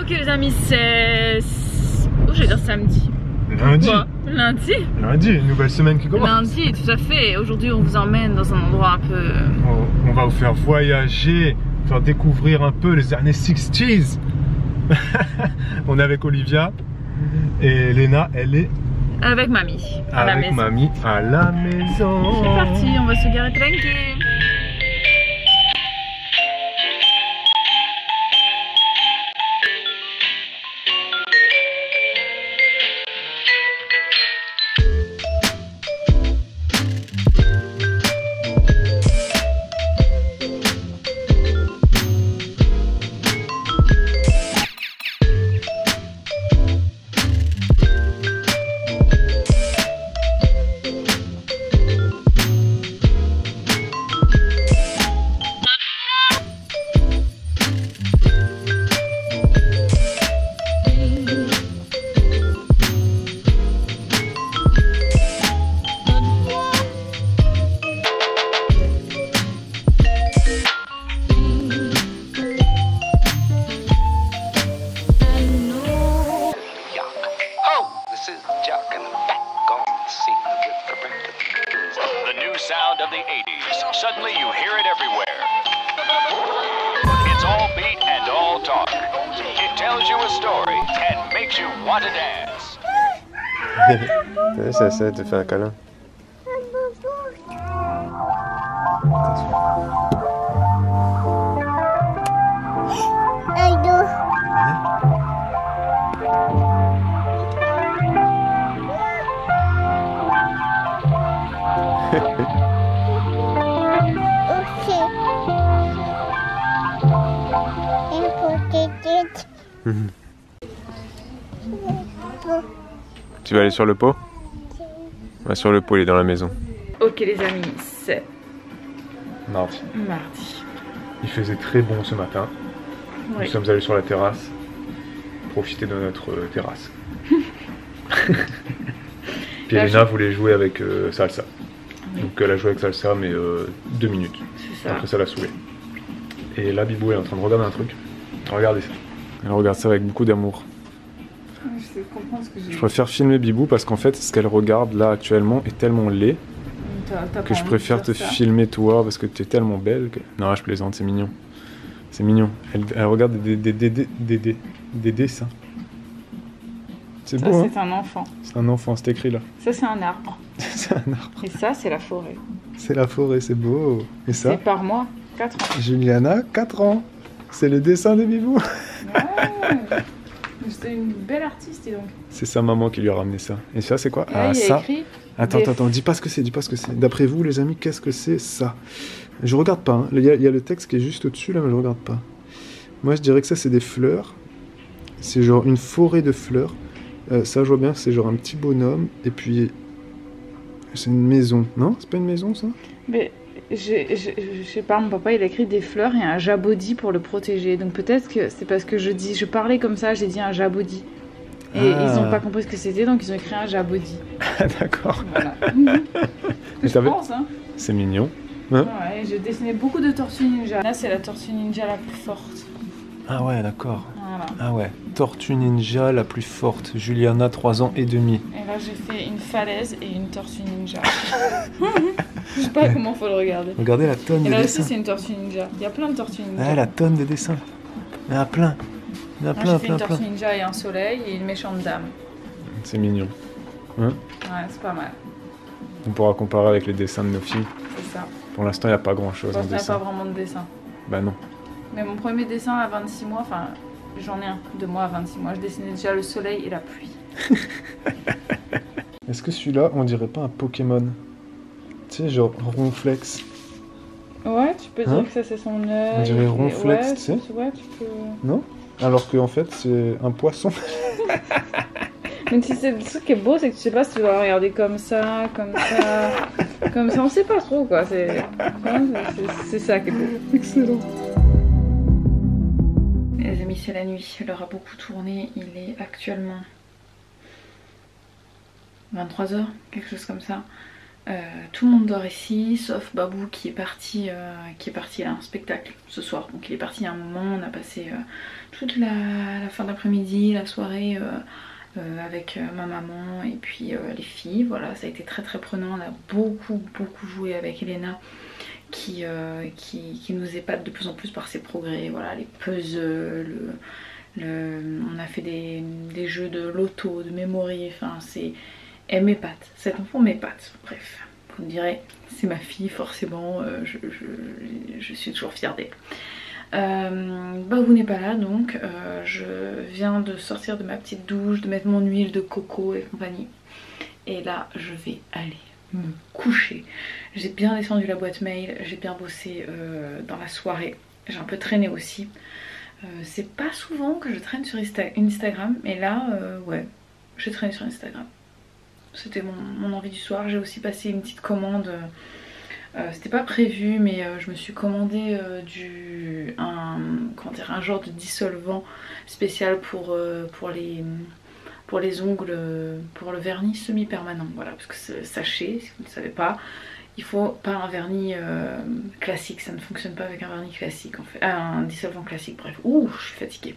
Ok les amis, c'est... Oh, je vais dire samedi. Lundi. Quoi? Lundi. Lundi, une nouvelle semaine qui commence. Lundi, tout à fait. Aujourd'hui, on vous emmène dans un endroit un peu... On va vous faire voyager, faire découvrir un peu les années 60s. On est avec Olivia et Léna, elle est avec mamie, à la avec maison. mamie à la maison. C'est parti, on va se garer tranquille. Sound of the 80s. Suddenly you hear it everywhere. It's all beat and all talk. It tells you a story and makes you want to dance. Ça essaie de te faire un câlin. Tu vas aller sur le pot? Ouais, sur le pot, il est dans la maison. Ok les amis, c'est Mardi. mardi. Il faisait très bon ce matin. Oui. Nous sommes allés sur la terrasse, profiter de notre terrasse. Puis Elena voulait jouer avec Salsa. Oui. Donc elle a joué avec Salsa mais 2 minutes. C'est ça. Après ça l'a saoulé. Et là Bibou elle est en train de regarder un truc. Regardez ça. Elle regarde ça avec beaucoup d'amour. Je préfère filmer Bibou parce qu'en fait ce qu'elle regarde là actuellement est tellement laid que je préfère te filmer toi parce que tu es tellement belle que... Non je plaisante, c'est mignon. C'est mignon. Elle regarde des dessins. C'est beau hein. C'est un enfant. C'est un enfant, c'est écrit là. Ça c'est un arbre. C'est un arbre. Et ça c'est la forêt. C'est la forêt, c'est beau. Et ça C'est par mois, 4 ans. Juliana, 4 ans. C'est le dessin de Bibou. Ouais. C'est une belle artiste et donc. C'est sa maman qui lui a ramené ça. Et ça c'est quoi? Là, il y a ça. écrit Attends, dis pas ce que c'est, D'après vous les amis, qu'est-ce que c'est ça? Je regarde pas, hein. Il y a le texte qui est juste au-dessus là, mais je regarde pas. Moi je dirais que ça c'est des fleurs. C'est genre une forêt de fleurs. Ça je vois bien, c'est genre un petit bonhomme. Et puis c'est une maison. Non? C'est pas une maison ça? Mais je sais pas, mon papa il a écrit des fleurs et un jaboti pour le protéger. Donc peut-être que c'est parce que je parlais comme ça, j'ai dit un jaboti. Et ils ont pas compris ce que c'était, donc ils ont écrit un jaboti. Ah d'accord. Voilà. Je pense, hein. C'est mignon. Hein? Ouais, je dessinais beaucoup de tortues ninja. Là c'est la tortue ninja la plus forte. Ah ouais, d'accord. Voilà. Ah ouais, tortue ninja la plus forte. Juliana, 3 ans et demi. Et là j'ai fait une falaise et une tortue ninja. Je sais pas comment faut le regarder. Regardez la tonne Et de là aussi dessins. c'est une tortue ninja. Il y a plein de tortues ninja. Ah, la tonne de dessins. Il y en a plein. Il y en a Moi plein, j'ai fait une plein. tortue ninja et un soleil et une méchante dame. C'est mignon. Hein? Ouais, c'est pas mal. On pourra comparer avec les dessins de nos filles. C'est ça. Pour l'instant, il n'y a pas grand chose en Il n'y a dessin. pas vraiment de dessin. Bah non. Mais mon premier dessin à 26 mois, enfin j'en ai un de moi à 26 mois, je dessinais déjà le soleil et la pluie. Est-ce que celui-là, on dirait pas un Pokémon? Tu sais, genre Ronflex. Ouais, tu peux Hein? dire que ça c'est son œil. On dirait et- Ronflex, ouais, tu sais. Ouais, tu peux. Non? Alors qu'en fait, c'est un poisson. Mais si c'est le truc qui est beau, c'est que tu sais pas si tu dois regarder comme ça, comme ça, on sait pas trop quoi. C'est ça qui est beau. Excellent. Les amis, c'est la nuit, l'heure a beaucoup tourné, il est actuellement 23 h, quelque chose comme ça. Tout le monde dort ici, sauf Babou qui est parti il a un spectacle ce soir. Donc il est parti il y a un moment, on a passé toute la fin d'après-midi, la soirée avec ma maman et puis les filles. Voilà, ça a été très prenant, on a beaucoup joué avec Elena qui nous épate de plus en plus par ses progrès. Voilà, les puzzles, on a fait des jeux de loto, de memory, enfin c'est... Elle m'épate, cet enfant m'épate. Bref, vous me direz, c'est ma fille, forcément, je suis toujours fière d'elle. Babou n'est pas là, donc je viens de sortir de ma petite douche, de mettre mon huile de coco et compagnie. Et là, je vais aller me coucher. J'ai bien descendu la boîte mail, j'ai bien bossé dans la soirée. J'ai un peu traîné aussi. C'est pas souvent que je traîne sur Instagram, mais là, ouais, j'ai traîné sur Instagram. C'était mon envie du soir. J'ai aussi passé une petite commande. C'était pas prévu, mais je me suis commandé un genre de dissolvant spécial pour les ongles, pour le vernis semi-permanent. Voilà, parce que sachez, si vous ne savez pas, il faut pas un vernis classique, ça ne fonctionne pas avec un vernis classique en fait. Un dissolvant classique, bref. Ouh, je suis fatiguée.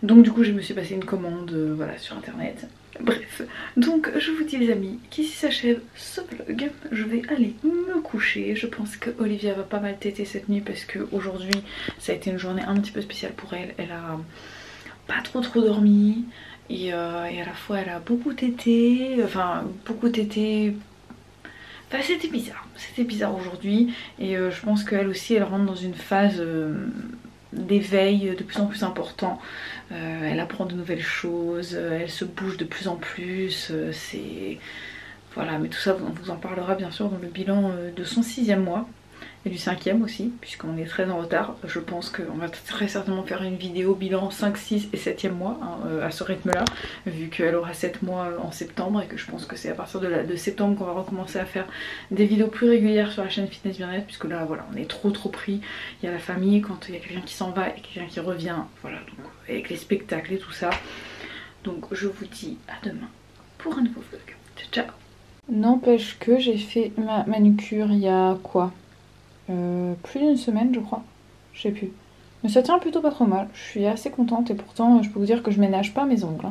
Donc du coup je me suis passé une commande voilà, sur internet. Bref, donc je vous dis les amis qu'ici s'achève ce vlog. Je vais aller me coucher. Je pense que Olivia va pas mal téter cette nuit parce que aujourd'hui ça a été une journée un petit peu spéciale pour elle. Elle a pas trop dormi et à la fois elle a beaucoup tété. Enfin beaucoup tété. Enfin, c'était bizarre aujourd'hui et je pense qu'elle aussi elle rentre dans une phase d'éveil de plus en plus important. Elle apprend de nouvelles choses, elle se bouge de plus en plus, c'est... Voilà, mais tout ça on vous en parlera bien sûr dans le bilan de son 6e mois et du 5e aussi, puisqu'on est très en retard. Je pense qu'on va très certainement faire une vidéo bilan 5, 6 et 7e mois hein, à ce rythme là, vu qu'elle aura 7 mois en septembre et que je pense que c'est à partir de septembre qu'on va recommencer à faire des vidéos plus régulières sur la chaîne Fitness Bien-être, puisque là voilà on est trop pris. Il y a la famille, quand il y a quelqu'un qui s'en va et quelqu'un qui revient, voilà, donc avec les spectacles et tout ça. Donc je vous dis à demain pour un nouveau vlog. Ciao. N'empêche que j'ai fait ma manucure il y a quoi plus d'une semaine je crois, je sais plus. Mais ça tient plutôt pas trop mal, je suis assez contente et pourtant je peux vous dire que je ménage pas mes ongles.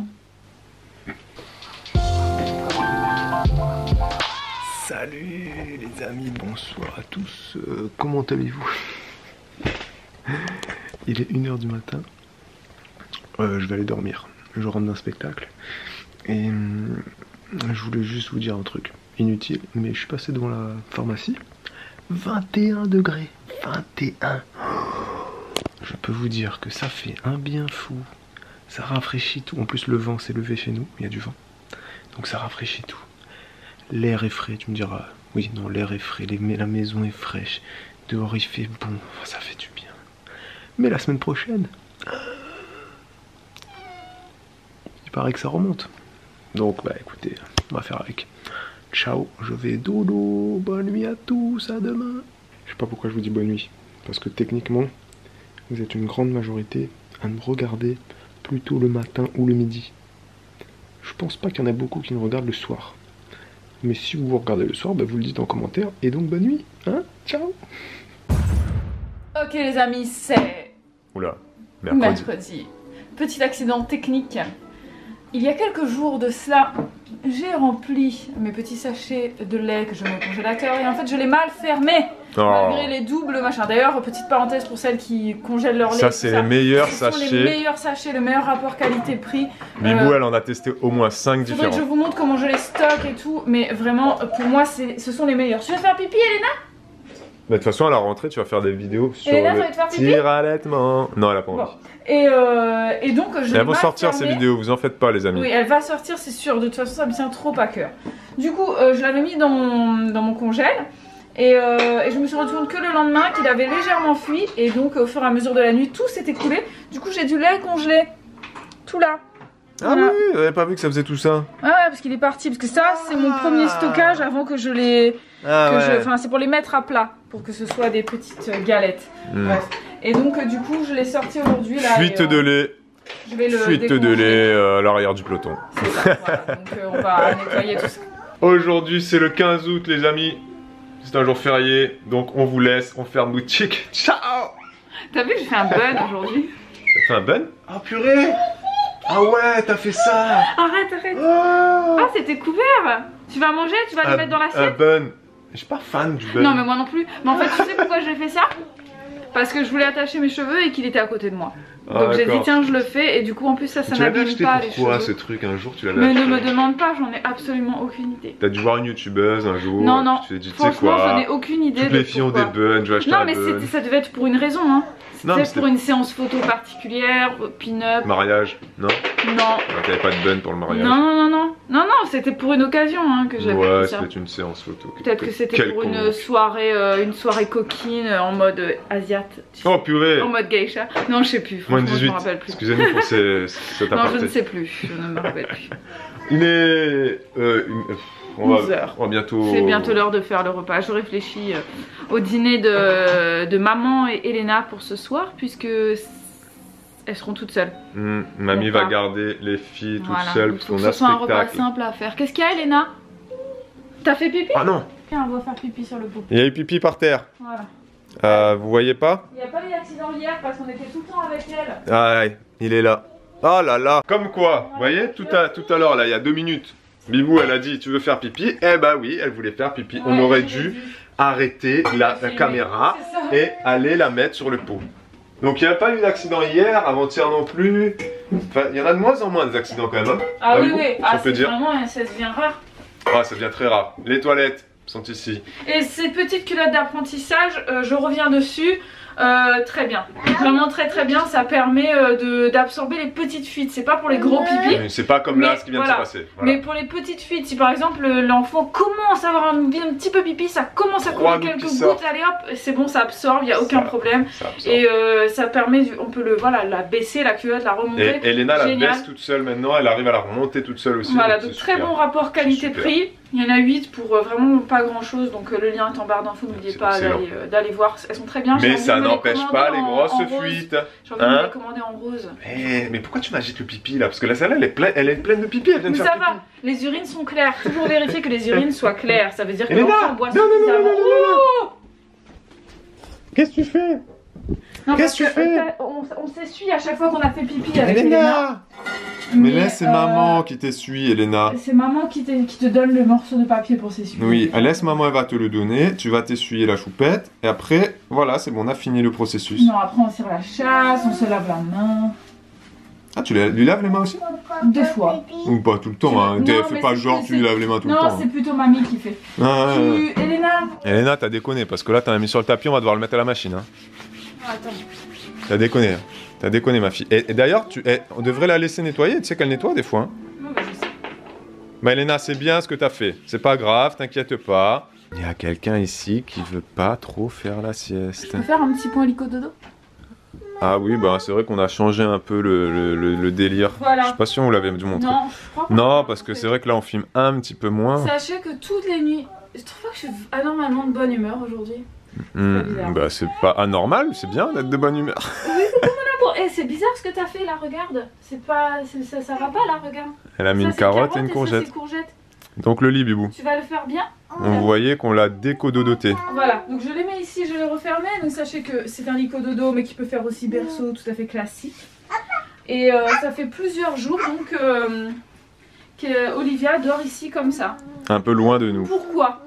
Salut les amis, bonsoir à tous, comment allez-vous? Il est 1h du matin, je vais aller dormir, je rentre d'un spectacle et je voulais juste vous dire un truc inutile, mais je suis passé devant la pharmacie. 21 degrés, 21. Je peux vous dire que ça fait un bien fou. Ça rafraîchit tout. En plus le vent s'est levé chez nous, il y a du vent. Donc ça rafraîchit tout. L'air est frais, tu me diras. Oui, non, l'air est frais, la maison est fraîche. Dehors il fait bon, ça fait du bien. Mais la semaine prochaine, il paraît que ça remonte. Donc bah écoutez, on va faire avec. Ciao, je vais dodo, bonne nuit à tous, à demain. Je sais pas pourquoi je vous dis bonne nuit, parce que techniquement, vous êtes une grande majorité à me regarder plutôt le matin ou le midi. Je pense pas qu'il y en a beaucoup qui nous regardent le soir. Mais si vous vous regardez le soir, bah vous le dites en commentaire, et donc bonne nuit, hein. Ciao. Ok les amis, c'est... Oula, mercredi. Petit accident technique. Il y a quelques jours de cela, j'ai rempli mes petits sachets de lait que je mets au congélateur et en fait je l'ai mal fermé. Malgré les doubles machins. D'ailleurs, petite parenthèse pour celles qui congèlent leur lait. Ça, c'est les meilleurs sachets. Ce sont les meilleurs sachets, le meilleur rapport qualité-prix. Bibou, elle en a testé au moins 5 différents. Que je vous montre comment je les stocke et tout, mais vraiment, pour moi, ce sont les meilleurs. Tu vas faire pipi, Elena? Mais de toute façon, à la rentrée, tu vas faire des vidéos sur Elena, le tir à allaitement. Non, elle a pas envie. Bon. Et donc, je elles vont sortir ces vidéos, vous en faites pas, les amis. Oui, elle va sortir, c'est sûr. De toute façon, ça me tient trop à cœur. Du coup, je l'avais mis dans mon congèle. Et je me suis rendu compte que le lendemain qu'il avait légèrement fui. Et donc au fur et à mesure de la nuit, tout s'est écoulé. Du coup j'ai du lait congelé. Tout là. Ah voilà. Oui, j'avais pas vu que ça faisait tout ça. Ouais, parce qu'il est parti. Parce que ça c'est mon premier stockage avant que je les... Enfin c'est pour les mettre à plat. Pour que ce soit des petites galettes. Bref. Et donc du coup je l'ai sorti aujourd'hui là. Fuite de lait. Je vais le Fuite de lait à l'arrière du peloton. C'est ça, voilà. Donc on va nettoyer tout ça. Aujourd'hui, c'est le 15 août, les amis. C'est un jour férié, donc on vous laisse, on ferme boutique. Ciao! T'as vu que j'ai fait un bun aujourd'hui? T'as fait un bun? Ah purée! Ah ouais, t'as fait ça! Arrête, arrête! Oh. Ah, c'était couvert! Tu vas manger? Tu vas le mettre dans Un l'assiette? bun. Je suis pas fan du bun. Non, mais moi non plus. Mais en fait, tu sais pourquoi j'ai fait ça? Parce que je voulais attacher mes cheveux et qu'il était à côté de moi. Donc j'ai dit tiens, je le fais, et du coup en plus ça n'abîme pas les cheveux. Pourquoi ce truc un jour tu l'avais Mais acheté? ne me demande pas, j'en ai absolument aucune idée. T'as dû voir une youtubeuse un jour? Non, non, tu t'es dit, tu sais franchement quoi, j'en ai aucune idée. toutes les filles ont des buns, je vais acheter un Non mais bun. ça devait être pour une raison hein. C'était pour une séance photo particulière, pin-up. Mariage? Non? Non. T'avais pas de bun pour le mariage? Non, non, non, non. Non, non, c'était pour une occasion hein, que j'avais fait ça. Ouais, c'était une séance photo. Peut-être que c'était pour une soirée coquine en mode asiate. Oh purée! En mode geisha. Non, je sais plus, Moins de franchement 18. je me rappelle plus. Excusez-nous pour cet aparté. Non, je ne sais plus, je ne me rappelle plus. Il est... on va bientôt... C'est bientôt l'heure de faire le repas. Je réfléchis au dîner de maman et Elena pour ce soir, puisque elles seront toutes seules. Mamie va garder les filles toutes seules parce qu'on a spectacle. C'est un repas spectacle. simple à faire. Qu'est-ce qu'il y a, Elena? T'as fait pipi? Ah non! Tiens, on va faire pipi sur le pot. Il y a eu pipi par terre. Voilà. Vous voyez pas? Il n'y a pas eu d'accident hier parce qu'on était tout le temps avec elle. Ah, il est là. Oh là là. Comme quoi, vous voyez, tout à l'heure, là, il y a 2 minutes, Bibou, elle a dit, tu veux faire pipi? Eh bah oui, elle voulait faire pipi. Ouais, on aurait dû arrêter la caméra et aller la mettre sur le pot. Donc il n'y a pas eu d'accident hier, avant-hier non plus. Enfin, il y en a de moins en moins des accidents quand même. Hein. Ah oui, oui. Ah, c'est vraiment, ça devient rare. Ah, ça devient très rare. Les toilettes sont ici. Et ces petites culottes d'apprentissage, je reviens dessus. Très bien, vraiment très bien, ça permet d'absorber les petites fuites, c'est pas pour les gros pipis. C'est pas comme là ce qui vient de se passer. Voilà. Mais pour les petites fuites, si par exemple l'enfant commence à avoir un petit peu pipi, ça commence à couler quelques gouttes, allez hop, c'est bon, ça absorbe, il n'y a aucun problème. Et ça permet, on peut la baisser, la culotte, la remonter. Et Elena la baisse toute seule maintenant, elle arrive à la remonter toute seule aussi. Voilà, donc très bon rapport qualité-prix. Il y en a 8 pour vraiment pas grand chose, donc le lien est en barre d'infos, n'oubliez pas d'aller voir, elles sont très bien. Mais ça n'empêche pas les grosses fuites. J'ai envie de les commander en rose. Mais pourquoi tu m'agites le pipi là? Parce que là celle-là elle est pleine de pipi, elle vient de faire pipi. Ça va, les urines sont claires, toujours vérifier que les urines soient claires, ça veut dire que l'enfant boit suffisamment. Qu'est-ce que tu fais? Qu'est-ce que tu fais? On s'essuie à chaque fois qu'on a fait pipi avec Elena. Mais là c'est maman qui t'essuie, Elena. C'est maman qui te donne le morceau de papier pour s'essuyer. Oui, laisse maman, elle va te le donner, tu vas t'essuyer la choupette, et après, voilà, c'est bon, on a fini le processus. Non, après on tire la chasse, on se lave la main. Ah, tu lui laves les mains aussi? Des fois. Ou pas tout le temps, hein. Fais pas genre tu lui laves les mains tout le temps. Non, c'est plutôt mamie qui fait. Elena, t'as déconné, parce que là t'as mis sur le tapis, on va devoir le mettre à la machine. Hein. Attends. T'as déconné. T'as déconné, ma fille. Et d'ailleurs, on devrait la laisser nettoyer. Tu sais qu'elle nettoie des fois. Hein. Non, mais je sais. Bah, Elena, c'est bien ce que t'as fait. C'est pas grave, t'inquiète pas. Il y a quelqu'un ici qui veut pas trop faire la sieste. Je peux faire un petit point lico-dodo? Ah oui, bah c'est vrai qu'on a changé un peu le délire. Voilà. Je sais pas si on vous l'avait montré. Non, je crois pas. Non, parce que c'est vrai que là on filme un petit peu moins. Sachez que toutes les nuits, je trouve pas que je suis anormalement de bonne humeur aujourd'hui. Bah c'est pas anormal, c'est bien d'être de bonne humeur. Oui, c'est bon, et c'est bizarre ce que t'as fait là, regarde. C'est pas, ça va pas là, regarde. Elle a mis une carotte et une courgette. Donc le lit, Bibou. Tu vas le faire bien. Vous voyez qu'on l'a décododoté. Voilà, donc je les mets ici, je les refermais. Donc sachez que c'est un lit cododo, mais qui peut faire aussi berceau, tout à fait classique. Et ça fait plusieurs jours donc qu'Olivia dort ici comme ça. Un peu loin de nous. Pourquoi?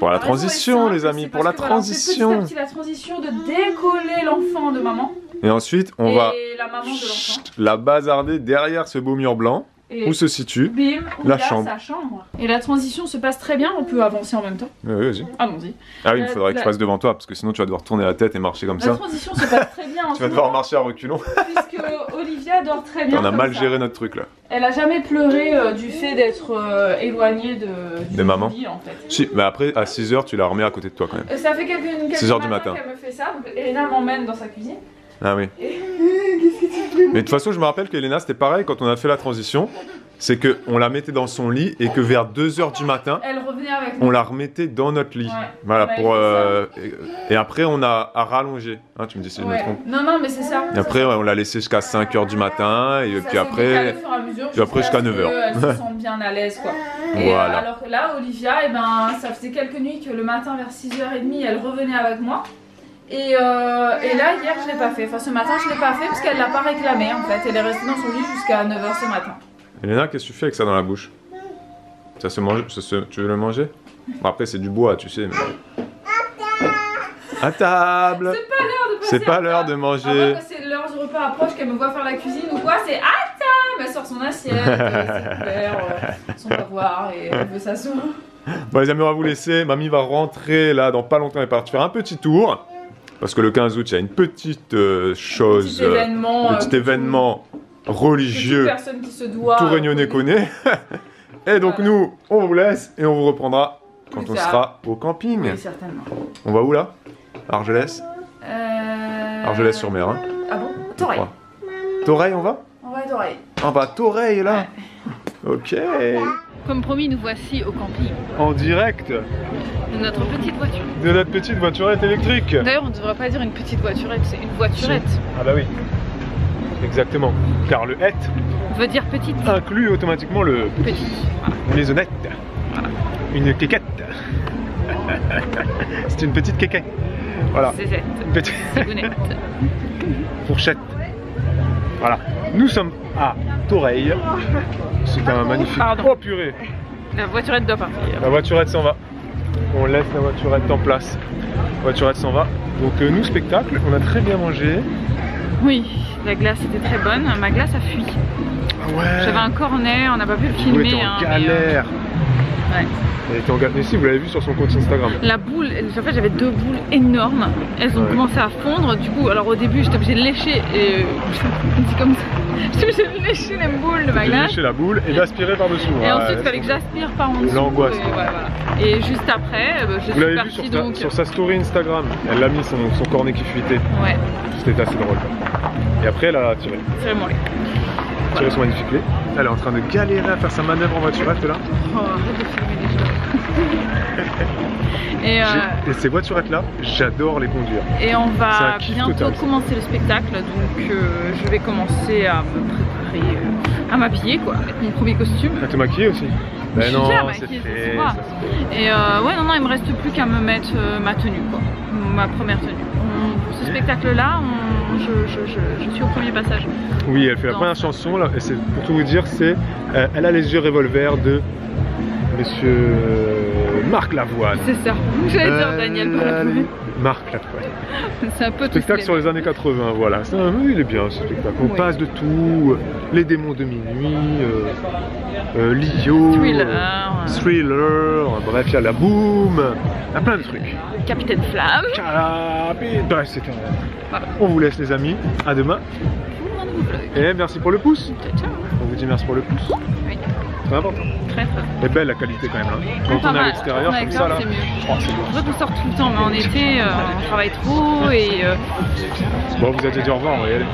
Pour la transition, les amis, pour la transition. Voilà, petit à petit la transition de décoller l'enfant de maman. Et ensuite, on va la maman de l'enfant. La bazarder derrière ce beau mur blanc. Où se situe la chambre. Et la transition se passe très bien, on peut avancer en même temps. Oui, vas-y. Allons-y. Ah oui, il faudrait que je passe devant toi, parce que sinon tu vas devoir tourner la tête et marcher comme ça. La transition se passe très bien. Tu vas devoir marcher à reculons. Puisque Olivia dort très bien. On a mal géré notre truc là. Elle a jamais pleuré du fait d'être éloignée de maman. Lit, en fait. Si, mais après à 6h tu la remets à côté de toi quand même. Ça fait quelques 6h du matin qu'elle me fait ça, donc Elena m'emmène dans sa cuisine. Ah oui. Qu'est-ce que tu Mais de toute façon, je me rappelle qu'Elena, c'était pareil quand on a fait la transition. C'est qu'on la mettait dans son lit et que vers 2 h du matin, elle revenait avec nous. on la remettait dans notre lit. Ouais, voilà, pour. fait Et après, on a rallongé. Hein, tu me dis si je me trompe. Non, non, mais c'est ça. Et après, on l'a laissé jusqu'à 5 h du matin. Et puis après. Puis après jusqu'à 9 h. Elle se sent bien à l'aise, quoi. Et Voilà. alors que là, Olivia, eh ben, ça faisait quelques nuits que le matin, vers 6h30, elle revenait avec moi. Et là, hier, je l'ai pas fait. Enfin, ce matin, je l'ai pas fait parce qu'elle l'a pas réclamé, en fait. Elle est restée dans son lit jusqu'à 9 h ce matin. Elena, qu'est-ce que tu fais avec ça dans la bouche? Ça se mange, tu veux le manger? Bon, après c'est du bois, tu sais. Mais... À table. C'est pas l'heure de passer. C'est pas l'heure de manger. Quand c'est l'heure du repas approche, qu'elle me voit faire la cuisine ou quoi, c'est à table. Elle sort son assiette, ses couverts, son bavoir et elle veut s'asseoir. Bon les amis, on va vous laisser. Mamie va rentrer là dans pas longtemps. Elle est partie faire un petit tour. Parce que le 15 août, il y a une petite chose, un petit événement religieux. Toute personne qui se doit. Tout Réunionnais connaît. Et donc Voilà. nous, on vous laisse et on vous reprendra quand Plus on tard. sera au camping. Oui, certainement. On va où là? Argelès? Argelès-sur-Mer. Hein, Ah bon? je Toreil. crois. Toreil, on va? On va à Toreil. On va à Toreil là. Ok. Comme promis, nous voici au camping En direct de notre petite voiture. de notre petite voiturette électrique. D'ailleurs, on ne devrait pas dire une petite voiturette, c'est une voiturette. Ah bah oui. Exactement. Car le het On veut dire petite. inclut automatiquement le Petit. Voilà. maisonnette. Une quéquette. C'est une petite quéquette. Voilà. Zézette. Une petite Cigounette. fourchette. Voilà. Nous sommes à Toreil. C'est un magnifique. Pardon. Oh purée. La voiturette doit partir. La voiturette s'en va. On laisse la voiturette en place. La voiturette s'en va. Donc nous, spectacle, on a très bien mangé. Oui, la glace était très bonne. Ma glace a fui. Ouais. J'avais un cornet, on n'a pas pu le Vous filmer. êtes en hein, galère. ouais. Elle était en galère. Mais si, vous l'avez vu sur son compte Instagram. La boule, en fait j'avais 2 boules énormes. Elles ont Ouais. commencé à fondre. Du coup, alors au début j'étais obligée de lécher. Et je dis comme ça. J'étais obligée de lécher les boules de ma J'ai glace. léché la boule et d'aspirer par-dessous. Et ensuite il fallait que j'aspire par en dessous. L'angoisse. Et, voilà. Et juste après, je Vous suis l'avez vu partie sur, donc. sur sa story Instagram. Elle a mis son cornet qui fuitait. Ouais, C'était assez drôle. Et après, elle a tiré. c'est moi. Tiré son magnifique lait. Elle est en train de galérer à faire sa manœuvre en voiturette là. Oh, arrête de filmer les gens. Et ces voiturettes là, j'adore les conduire. Et on C'est va un kiff bientôt total. commencer le spectacle, donc je vais commencer à me préparer, à m'habiller quoi, avec mon premier costume. À te maquiller aussi. Je Ben suis non, déjà c'est maquillée, ça se fait. voit. ça se fait. Et ouais, non, il me reste plus qu'à me mettre ma tenue quoi, ma première tenue. Pour ce spectacle là, je suis au premier passage. Oui, elle fait la Non. première chanson là, et c'est pour tout vous dire, c'est Elle a les yeux revolver de Monsieur Marc Lavoine. C'est ça, j'allais dire Daniel Balavoine. Marc Lavoine. C'est un peu tout Spectacle sur les années 80, voilà. Oui, il est bien ce spectacle. On Oui. passe de tout, les démons de minuit, Lio, Thriller, bref, il y a la boom, il y a plein de trucs. Capitaine Flamme. Bref, c'est un... Voilà. On vous laisse les amis, à demain. Pour un nouveau vlog. Et merci pour le pouce. Ciao, ciao. On vous dit merci pour le pouce. Oui, C'est important. très très. C'est belle la qualité quand même. Hein. Quand Pas on est à mal. l'extérieur Quand on est comme ça là. c'est mieux. Oh, c'est bon. C'est vrai qu'on sort tout le temps, mais en été, on travaille trop et. Bon, vous avez dit au revoir, on va y aller.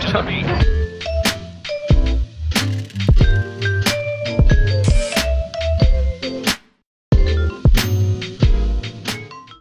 Trapping to the beat.